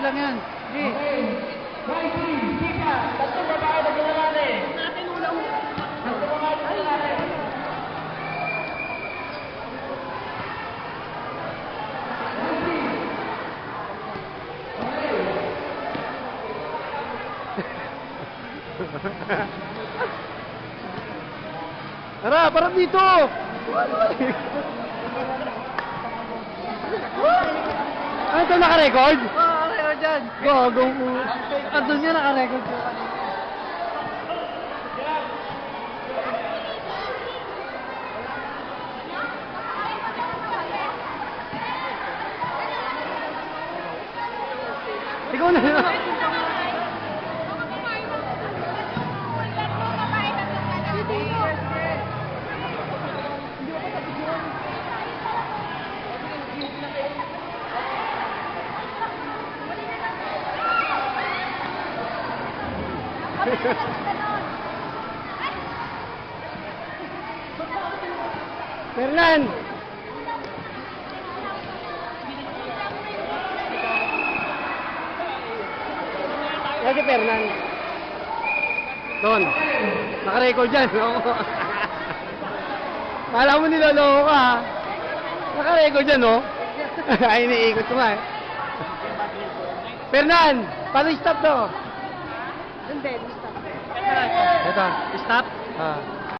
lang yan. Sige. Tatlong babae na ginalari. Tatlong babae na ginalari. Tara, parang dito! Ano ito, naka-record? Oo, naka-record dyan. Gago mo. Andun nga, naka-record ko. Ikaw na lang. Fernan! Yan si Fernan. Doon. Naka-record dyan. Kala mo niloloko ka ha. Naka-record dyan no? Ay, iniikot ko nga eh. Fernan! Paano i-stop to? Hindi, stop. Ito. Stop? Ah.